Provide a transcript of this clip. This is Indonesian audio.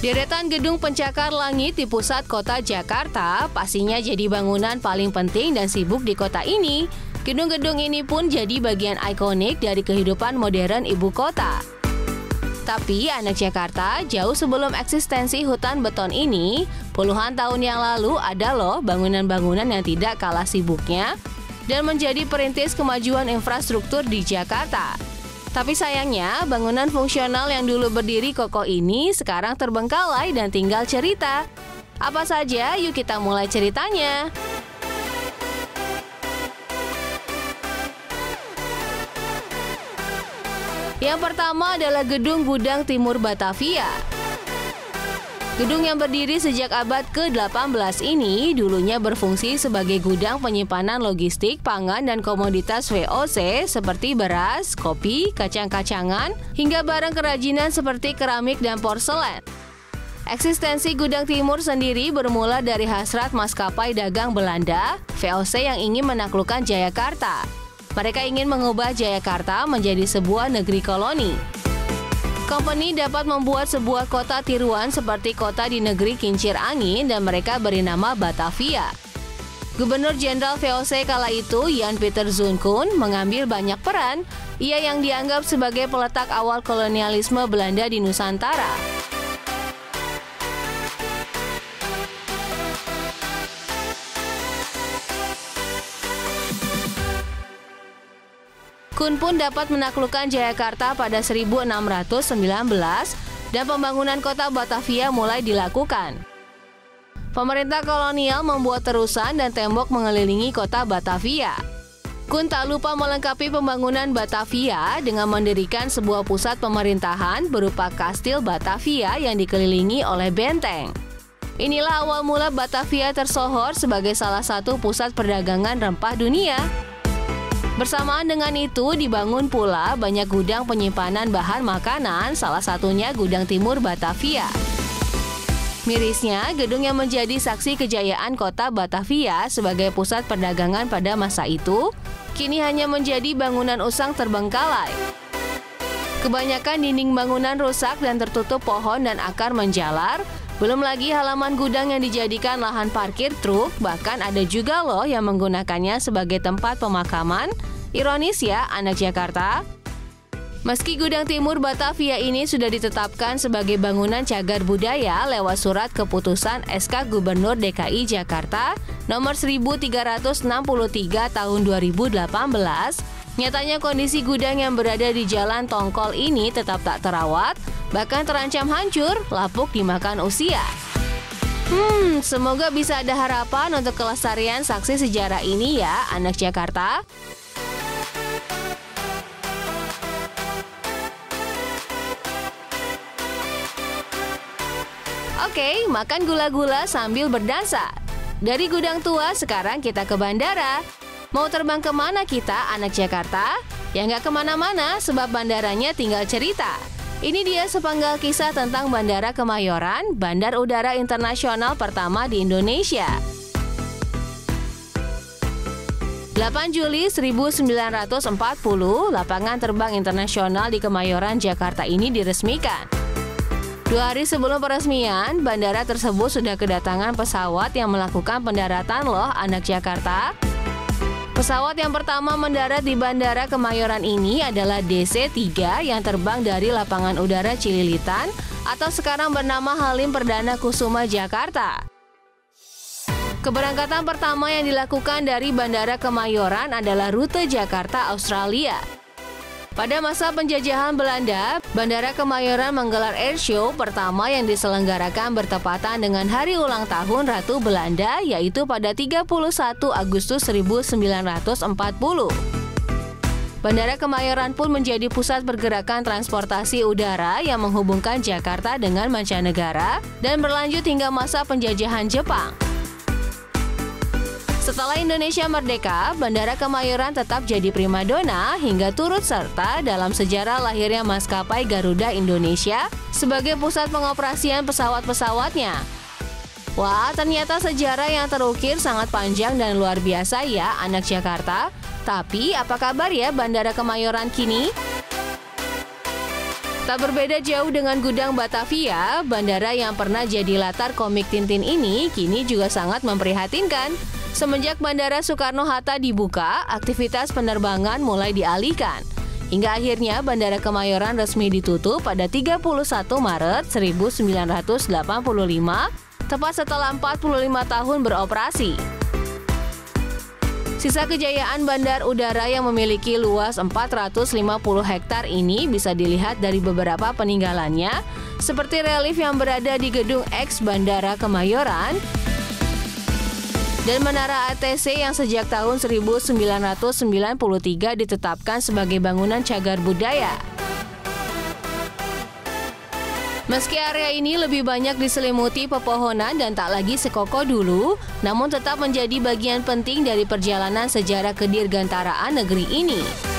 Deretan gedung pencakar langit di pusat kota Jakarta pastinya jadi bangunan paling penting dan sibuk di kota ini. Gedung-gedung ini pun jadi bagian ikonik dari kehidupan modern ibu kota. Tapi anak Jakarta, jauh sebelum eksistensi hutan beton ini, puluhan tahun yang lalu ada loh bangunan-bangunan yang tidak kalah sibuknya dan menjadi perintis kemajuan infrastruktur di Jakarta. Tapi sayangnya, bangunan fungsional yang dulu berdiri kokoh ini sekarang terbengkalai dan tinggal cerita. Apa saja? Yuk kita mulai ceritanya. Yang pertama adalah Gedung Gudang Timur Batavia. Gedung yang berdiri sejak abad ke-18 ini dulunya berfungsi sebagai gudang penyimpanan logistik, pangan, dan komoditas VOC seperti beras, kopi, kacang-kacangan, hingga barang kerajinan seperti keramik dan porselen. Eksistensi Gudang Timur sendiri bermula dari hasrat maskapai dagang Belanda, VOC yang ingin menaklukkan Jayakarta. Mereka ingin mengubah Jayakarta menjadi sebuah negeri koloni. Company dapat membuat sebuah kota tiruan seperti kota di negeri kincir angin dan mereka beri nama Batavia. Gubernur Jenderal VOC kala itu, Jan Pieter Zoon mengambil banyak peran. Ia yang dianggap sebagai peletak awal kolonialisme Belanda di Nusantara. Kun pun dapat menaklukkan Jayakarta pada 1619 dan pembangunan kota Batavia mulai dilakukan. Pemerintah kolonial membuat terusan dan tembok mengelilingi kota Batavia. Kun tak lupa melengkapi pembangunan Batavia dengan mendirikan sebuah pusat pemerintahan berupa Kastil Batavia yang dikelilingi oleh benteng. Inilah awal mula Batavia tersohor sebagai salah satu pusat perdagangan rempah dunia. Bersamaan dengan itu, dibangun pula banyak gudang penyimpanan bahan makanan, salah satunya Gudang Timur Batavia. Mirisnya, gedung yang menjadi saksi kejayaan kota Batavia sebagai pusat perdagangan pada masa itu, kini hanya menjadi bangunan usang terbengkalai. Kebanyakan dinding bangunan rusak dan tertutup pohon dan akar menjalar, belum lagi halaman gudang yang dijadikan lahan parkir truk, bahkan ada juga loh yang menggunakannya sebagai tempat pemakaman. Ironis ya, anak Jakarta. Meski Gudang Timur Batavia ini sudah ditetapkan sebagai bangunan cagar budaya lewat surat keputusan SK Gubernur DKI Jakarta nomor 1363 tahun 2018, nyatanya kondisi gudang yang berada di Jalan Tongkol ini tetap tak terawat, bahkan terancam hancur, lapuk dimakan usia. Semoga bisa ada harapan untuk kelestarian saksi sejarah ini ya, anak Jakarta. Oke, makan gula-gula sambil berdansa. Dari gudang tua, sekarang kita ke bandara. Mau terbang kemana kita, anak Jakarta? Ya nggak kemana-mana, sebab bandaranya tinggal cerita. Ini dia sepenggal kisah tentang Bandara Kemayoran, bandar udara internasional pertama di Indonesia. 8 Juli 1940, lapangan terbang internasional di Kemayoran, Jakarta ini diresmikan. 2 hari sebelum peresmian, bandara tersebut sudah kedatangan pesawat yang melakukan pendaratan loh, anak Jakarta. Pesawat yang pertama mendarat di Bandara Kemayoran ini adalah DC-3 yang terbang dari Lapangan Udara Cililitan atau sekarang bernama Halim Perdana Kusuma Jakarta. Keberangkatan pertama yang dilakukan dari Bandara Kemayoran adalah rute Jakarta Australia. Pada masa penjajahan Belanda, Bandara Kemayoran menggelar airshow pertama yang diselenggarakan bertepatan dengan hari ulang tahun Ratu Belanda, yaitu pada 31 Agustus 1940. Bandara Kemayoran pun menjadi pusat pergerakan transportasi udara yang menghubungkan Jakarta dengan mancanegara dan berlanjut hingga masa penjajahan Jepang. Setelah Indonesia merdeka, Bandara Kemayoran tetap jadi primadona hingga turut serta dalam sejarah lahirnya maskapai Garuda Indonesia sebagai pusat pengoperasian pesawat-pesawatnya. Wah, ternyata sejarah yang terukir sangat panjang dan luar biasa ya, anak Jakarta. Tapi, apa kabar ya Bandara Kemayoran kini? Tak berbeda jauh dengan Gudang Batavia, bandara yang pernah jadi latar komik Tintin ini kini juga sangat memprihatinkan. Semenjak Bandara Soekarno-Hatta dibuka, aktivitas penerbangan mulai dialihkan. Hingga akhirnya Bandara Kemayoran resmi ditutup pada 31 Maret 1985, tepat setelah 45 tahun beroperasi. Sisa kejayaan bandar udara yang memiliki luas 450 hektar ini bisa dilihat dari beberapa peninggalannya, seperti relief yang berada di gedung X Bandara Kemayoran dan Menara ATC yang sejak tahun 1993 ditetapkan sebagai bangunan cagar budaya. Meski area ini lebih banyak diselimuti pepohonan dan tak lagi sekokoh dulu, namun tetap menjadi bagian penting dari perjalanan sejarah kedirgantaraan negeri ini.